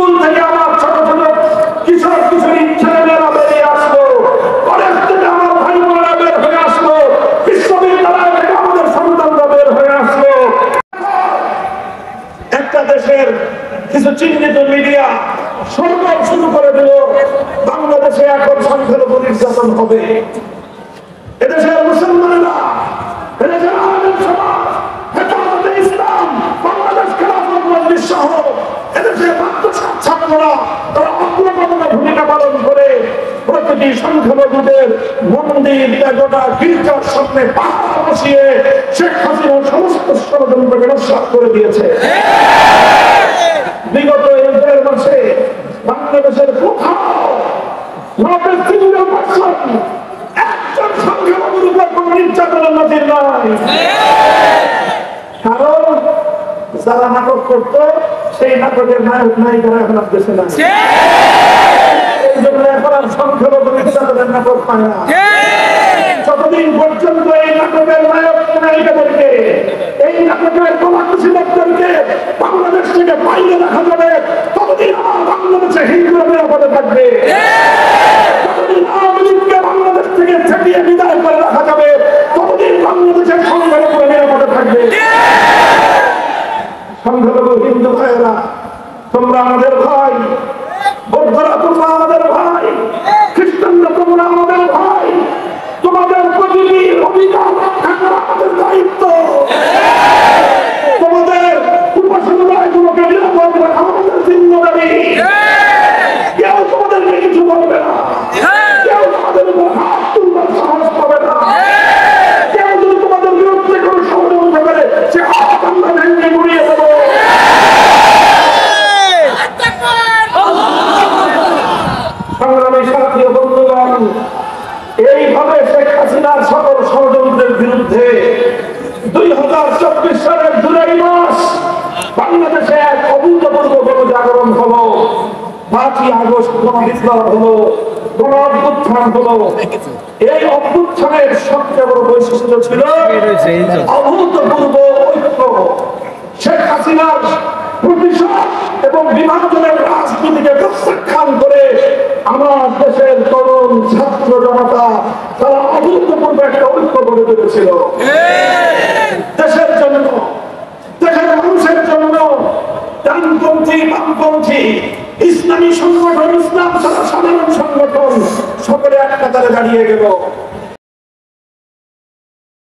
School থেকে আমার ছোট ছোট কিশোর কিশোরী ছেলেমেয়েরা বেরিয়ে আসলো, কলেজ থেকে আমার ভাই বোনেরা বের হয়ে আসলো, বিশ্ববিদ্যালয় থেকে আমাদের সন্তানরা বের হয়ে আসলো। একটা দেশের কিছু চিহ্নিত মিডিয়া সরকার শুরু করে দিল বাংলাদেশে এখন সংখ্যালঘু নির্যাতন হবে। এদেশের মুসলমানেরা, এদেশের আলেম সমাজ, হেফাজতে ইসলাম, বাংলাদেশ খেলাফত মজলিস সহ এদেশের ছাত্ররা তারা অগ্রগণ্য ভূমিকা পালন করে প্রতিটি সংখ্যালঘুদের মন্দির, গোটা গির্জার সামনে পাহারা বসিয়ে শেখ হাসিনার সমস্ত ষড়যন্ত্রকে নস্যাৎ করে দিয়েছে। বিগত এই 1.5 মাসে বাংলাদেশের কোথাও একজন সংখ্যালঘুর উপর কোন নির্যাতনের নজির নাই। কারণ যারা নাটক করত সেই নাটকের নায়ক নায়িকারা এখন আর দেশে নাই। এই জন্য এখন আর সংখ্যালঘু নির্যাতনের নাটক হয় না। যতদিন পর্যন্ত এই নাটকের নায়ক নায়িকাদেরকে, এই নাটকের কলাকুশলীদেরকে বাংলাদেশ থেকে বাইরে রাখা যাবে, ততদিন আমার বাংলাদেশে হিন্দুরা নিরাপদে থাকবে। যতদিন আওয়ামী লীগকে বাংলাদেশ থেকে ছেটিয়ে বিদায় করে রাখা যাবে, ততদিন বাংলাদেশের সংখ্যালঘুরা নিরাপদে থাকবে। সংখ্যালঘু হিন্দু ভাইয়েরা, তোমরা আমাদের ভাই, বৌদ্ধরা তোমরা আমাদের ভাই, খ্রিস্টানরা তোমরা আমাদের ভাই। তোমাদের প্রতিটি অধিকার রক্ষা করা আমাদের দায়িত্ব। তোমাদের উপাসনালয়গুলোকে নিরাপদ রাখা আমাদের জিম্মেদারি। কেউ তোমাদেরকে কিছু বলবে না, কেউ তোমাদের উপর হাত তুলবার সাহস পাবে না। কেউ যদি তোমাদের বিরুদ্ধে কোনো ষড়যন্ত্র করে সে হাত আমরা ভেঙে গুড়িয়ে দেবো। সংগ্রামী সাথী ও বন্ধুগণ, এইভাবে শেখ হাসিনার সকল ষড়যন্ত্রের বিরুদ্ধে 2024 সালের জুলাই মাস বাংলাদেশে এক অভূতপূর্ব গণজাগরণ হলো। 5ই আগস্ট গণবিপ্লব হলো, গণ অভ্যুত্থান হলো। এই অভ্যুত্থানের সবচেয়ে বড় বৈশিষ্ট্য ছিল অভূতপূর্ব ঐক্য। শেখ হাসিনার প্রতিশোধ এবং বিভাজনের রাজনীতিকে প্রত্যাখ্যান করে আমার দেশের তরুণ ছাত্র জনতা তারা অভূতপূর্ব একটা ঐক্য গড়ে তুলেছিল। দেশের জন্য, দেশের মানুষের জন্য ডানপন্থী, বামপন্থী, ইসলামী সংগঠন, ইসলাম ছাড়া সাধারণ সংগঠন সকলে এক কাতারে দাঁড়িয়ে গেল।